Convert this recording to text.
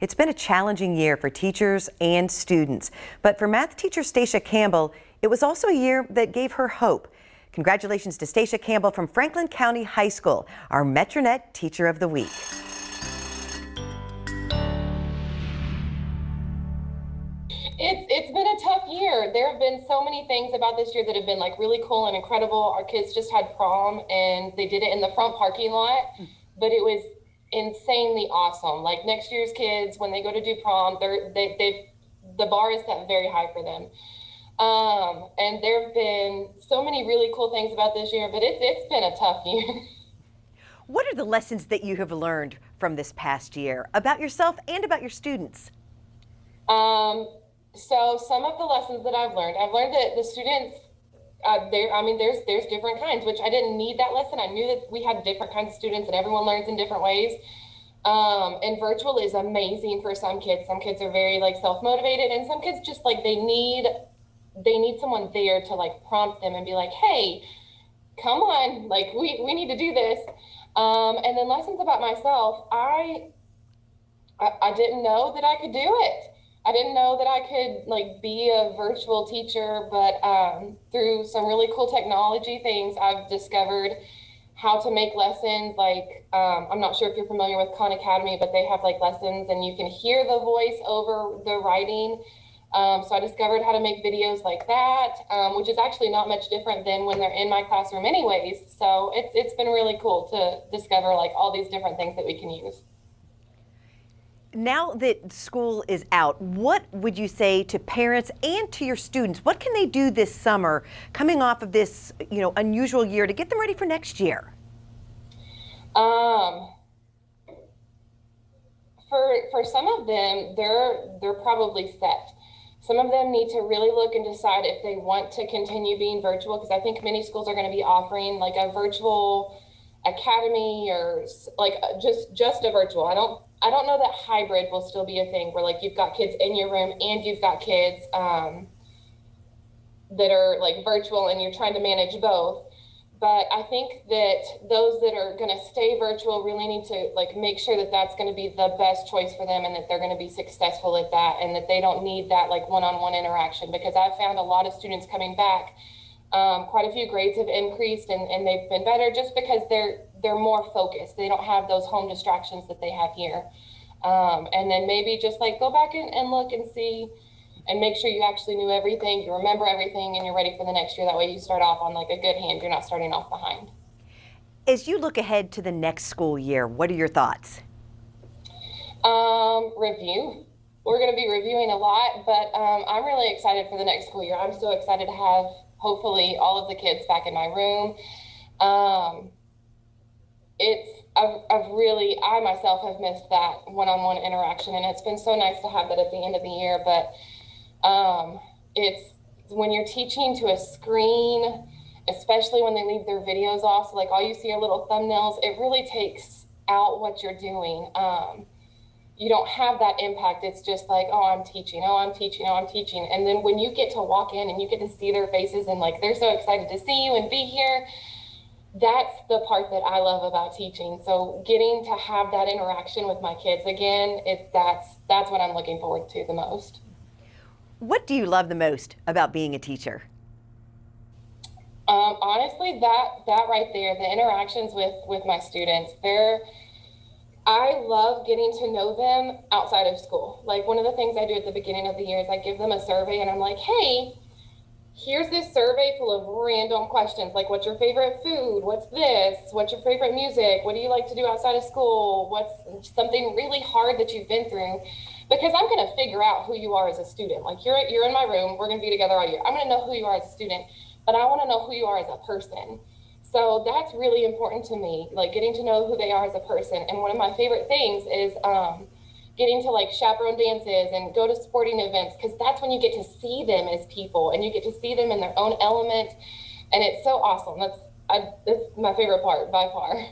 It's been a challenging year for teachers and students, but for math teacher Stacia Campbell, it was also a year that gave her hope. Congratulations to Stacia Campbell from Franklin County High School, our Metronet Teacher of the Week. It's been a tough year. There have been so many things about this year that have been like really cool and incredible. Our kids just had prom and they did it in the front parking lot, but it was insanely awesome. Like next year's kids, when they go to do prom, the bar is set very high for them. And there have been so many really cool things about this year, but it's been a tough year. What are the lessons that you have learned from this past year about yourself and about your students? So some of the lessons that I've learned that the students, there's different kinds, which I didn't need that lesson. I knew that we had different kinds of students and everyone learns in different ways. And virtual is amazing for some kids. Some kids are very like self-motivated, and some kids just like they need someone there to like prompt them and be like, hey, come on, like we need to do this. And then lessons about myself, I didn't know that I could do it. I didn't know that I could like be a virtual teacher, but through some really cool technology things, I've discovered how to make lessons. Like, I'm not sure if you're familiar with Khan Academy, but they have like lessons and you can hear the voice over the writing. So I discovered how to make videos like that, which is actually not much different than when they're in my classroom anyways. So it's been really cool to discover like all these different things that we can use. Now that school is out, what would you say to parents and to your students? What can they do this summer coming off of this, unusual year to get them ready for next year? For some of them, they're probably set. Some of them need to really look and decide if they want to continue being virtual, because I think many schools are going to be offering like a virtual academy or like just a virtual. I don't know that hybrid will still be a thing where like you've got kids in your room and you've got kids that are like virtual and you're trying to manage both. But I think that those that are going to stay virtual really need to like make sure that that's going to be the best choice for them and that they're going to be successful at that and that they don't need that like one-on-one interaction, because I've found a lot of students coming back. Quite a few grades have increased and they've been better just because they're more focused. They don't have those home distractions that they have here. And then maybe just like go back and look and see and make sure you actually knew everything, you remember everything, and you're ready for the next year. That way you start off on like a good hand. You're not starting off behind. As you look ahead to the next school year, what are your thoughts? Review. We're going to be reviewing a lot, but I'm really excited for the next school year. I'm so excited to have hopefully all of the kids back in my room. I myself have missed that one-on-one interaction, and it's been so nice to have that at the end of the year. But it's when you're teaching to a screen, especially when they leave their videos off, so like all you see are little thumbnails, it really takes out what you're doing. You don't have that impact. It's just like, oh, I'm teaching, oh, I'm teaching, oh, I'm teaching. And then when you get to walk in and you get to see their faces and like they're so excited to see you and be here, that's the part that I love about teaching. So getting to have that interaction with my kids again, that's what I'm looking forward to the most. What do you love the most about being a teacher? Honestly, that right there, the interactions with my students, I love getting to know them outside of school. Like one of the things I do at the beginning of the year is I give them a survey and I'm like, hey, here's this survey full of random questions. Like, what's your favorite food? What's this? What's your favorite music? What do you like to do outside of school? What's something really hard that you've been through? Because I'm going to figure out who you are as a student. Like you're in my room. We're going to be together all year. I'm going to know who you are as a student, but I want to know who you are as a person. So that's really important to me, like getting to know who they are as a person. And one of my favorite things is getting to like chaperone dances and go to sporting events, because that's when you get to see them as people and you get to see them in their own element. And it's so awesome. That's my favorite part by far.